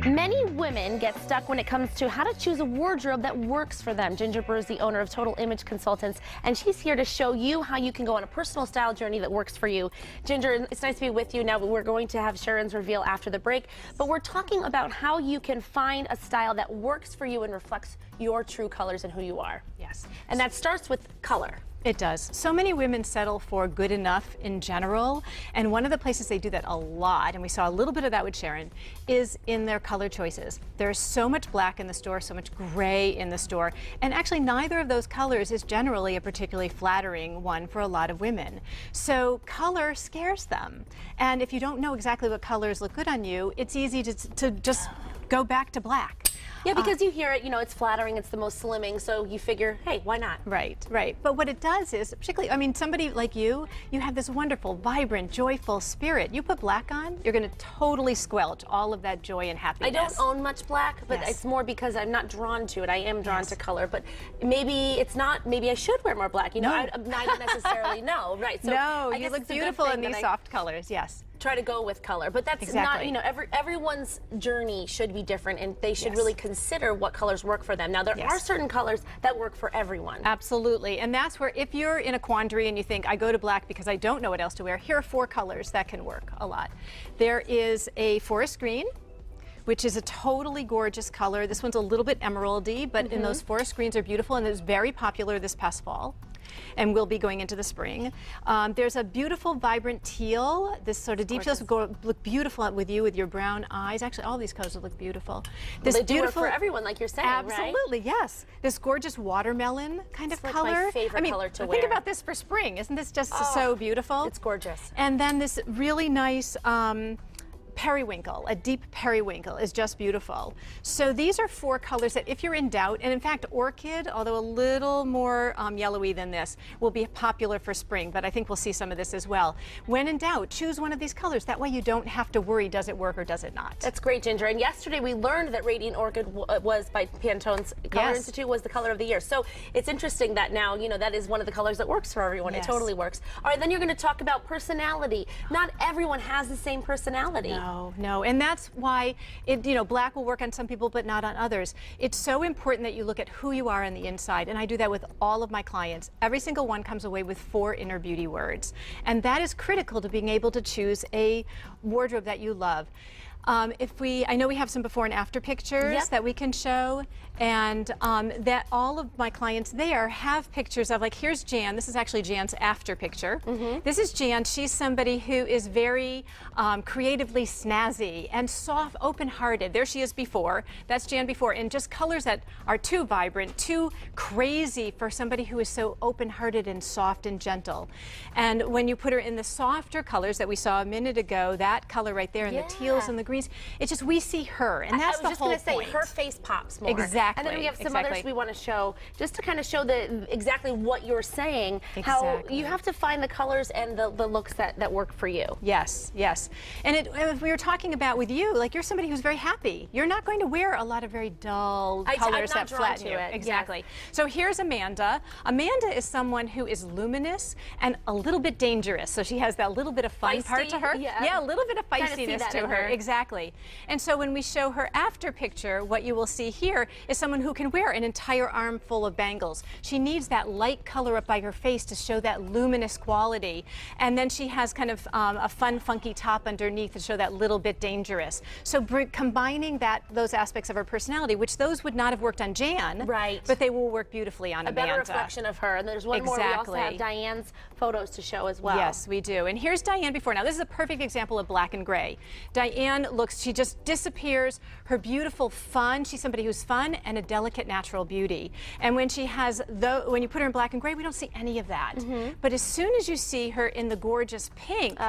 Many women get stuck when it comes to how to choose a wardrobe that works for them. Ginger Burr is the owner of Total Image Consultants, and she's here to show you how you can go on a personal style journey that works for you. Ginger, it's nice to be with you. Now we're going to have Sharon's reveal after the break, but we're talking about how you can find a style that works for you and reflects your true colors and who you are. Yes. And that starts with color. It does. So many women settle for good enough in general, and one of the places they do that a lot, and we saw a little bit of that with Sharon, is in their color choices. There's so much black in the store, so much gray in the store, and actually neither of those colors is generally a particularly flattering one for a lot of women. So color scares them, and if you don't know exactly what colors look good on you, it's easy to just go back to black. Yeah, because you hear it, you know, it's flattering, it's the most slimming, so you figure, hey, why not? Right, right. But what it does is, particularly, I mean, somebody like you have this wonderful, vibrant, joyful spirit. You put black on, you're going to totally squelch all of that joy and happiness. I don't own much black, but it's more because I'm not drawn to it. I am drawn to color, but maybe it's not, maybe I should wear more black. You know, I don't necessarily know, right? So no, you look beautiful in these soft colors, yes. Try to go with color, but that's not, you know, everyone's journey should be different, and they should really consider what colors work for them. Now, there are certain colors that work for everyone. Absolutely, and that's where, if you're in a quandary and you think, I go to black because I don't know what else to wear, here are 4 colors that can work a lot. There is a forest green, which is a totally gorgeous color. This one's a little bit emeraldy, but in those forest greens are beautiful, and it was very popular this past fall, and will be going into the spring. There's a beautiful, vibrant teal. This sort of deep teal will look beautiful with you with your brown eyes. Actually, all these colors will look beautiful. This they do work for everyone, like you're saying, absolutely, yes. This gorgeous watermelon kind of color. Like my favorite color to wear. Think about this for spring. Isn't this just so beautiful? It's gorgeous. And then this really nice periwinkle, a deep periwinkle is just beautiful. So these are 4 colors that if you're in doubt, and in fact orchid, although a little more yellowy than this, will be popular for spring, but I think we'll see some of this as well. When in doubt, choose one of these colors. That way you don't have to worry, does it work or does it not? That's great, Ginger. And yesterday we learned that Radiant Orchid was by Pantone's Color Institute was the color of the year. So it's interesting that now, you know, that is one of the colors that works for everyone. It totally works. All right, then you're going to talk about personality. Not everyone has the same personality. No, and that's why black will work on some people but not on others. It's so important that you look at who you are on the inside, and I do that with all of my clients. Every single one comes away with 4 inner beauty words, and that is critical to being able to choose a wardrobe that you love. I know we have some before and after pictures that we can show, and that all of my clients there have pictures of, like, here's Jan. This is actually Jan's after picture. This is Jan. She's somebody who is very creatively snazzy and soft, open-hearted. There she is before. That's Jan before, and just colors that are too vibrant, too crazy for somebody who is so open-hearted and soft and gentle. And when you put her in the softer colors that we saw a minute ago, that color right there, and the teals and the greens, it's just we see her, and that's the whole point. I was just going to say, her face pops more. Exactly. And then we have some others we want to show, just to kind of show exactly what you're saying, how you have to find the colors and the looks that work for you. Yes, yes. And if we were talking about with you, like, you're somebody who's very happy. You're not going to wear a lot of very dull colors that flatten you. Exactly. So here's Amanda. Amanda is someone who is luminous and a little bit dangerous. So she has that little bit of fun part to her. Yeah, a little bit of feistiness to her. Exactly. And so when we show her after picture, what you will see here is someone who can wear an entire arm full of bangles. She needs that light color up by her face to show that luminous quality. And then she has kind of a fun, funky top underneath to show that little bit dangerous. So combining those aspects of her personality, which those would not have worked on Jan, but they will work beautifully on Amanda. A better reflection of her. And there's one more. We also have Diane's photos to show as well. Yes, we do. And here's Diane before. Now, this is a perfect example of black and gray. Diane she just disappears. Her beautiful fun. She's somebody who's fun and a delicate natural beauty. And when she has, when you put her in black and gray, we don't see any of that. But as soon as you see her in the gorgeous pink,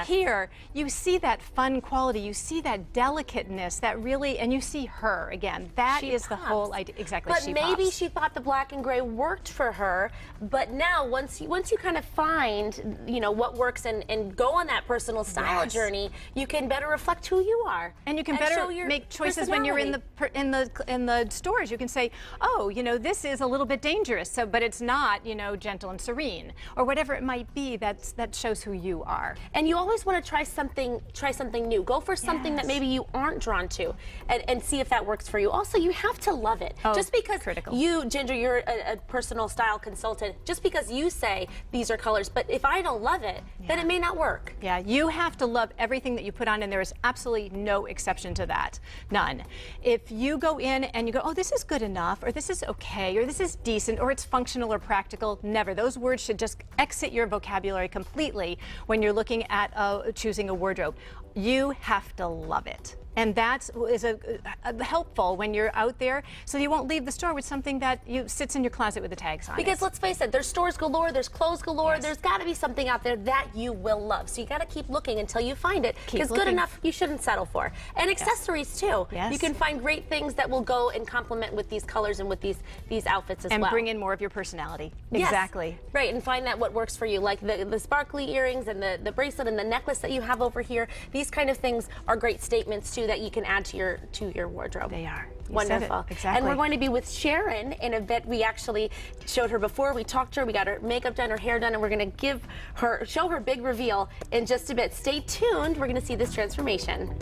here, you see that fun quality. You see that delicateness, that really, and you see her again. That is the whole idea. Exactly. But maybe she thought the black and gray worked for her. But now, once you kind of find, you know, what works and go on that personal style journey, you can better reflect who who you are. And you can show better your make choices when you're in the stores. You can say, oh, you know, this is a little bit dangerous, so but it's not, you know, gentle and serene, or whatever it might be. That shows who you are. And you always want to try something new. Go for something that maybe you aren't drawn to, and see if that works for you. Also, you have to love it. Oh, just because critical. you, Ginger, you're a personal style consultant, just because you say these are colors, but if I don't love it, then it may not work. Yeah, you have to love everything that you put on, and there is absolutely no exception to that. None. If you go in and you go, oh, this is good enough, or this is okay, or this is decent, or it's functional or practical, never. Those words should just exit your vocabulary completely when you're looking at choosing a wardrobe. You have to love it. And that is helpful when you're out there, so you won't leave the store with something that sits in your closet with the tags on it. Because let's face it, there's stores galore, there's clothes galore, Yes. there's got to be something out there that you will love. So you got to keep looking until you find it. Because good looking. enough, you shouldn't settle for. And accessories too. Yes. You can find great things that will go and complement with these colors and with these outfits as well. And bring in more of your personality. Yes. Exactly. Right, and find out what works for you, like the sparkly earrings and the bracelet and the necklace that you have over here. These kind of things are great statements too that you can add to your wardrobe. They are. You Wonderful. said it. Exactly. And we're going to be with Sharon in a bit. We actually showed her before. We talked to her. We got her makeup done, her hair done, and we're going to show her big reveal in just a bit. Stay tuned. We're going to see this transformation.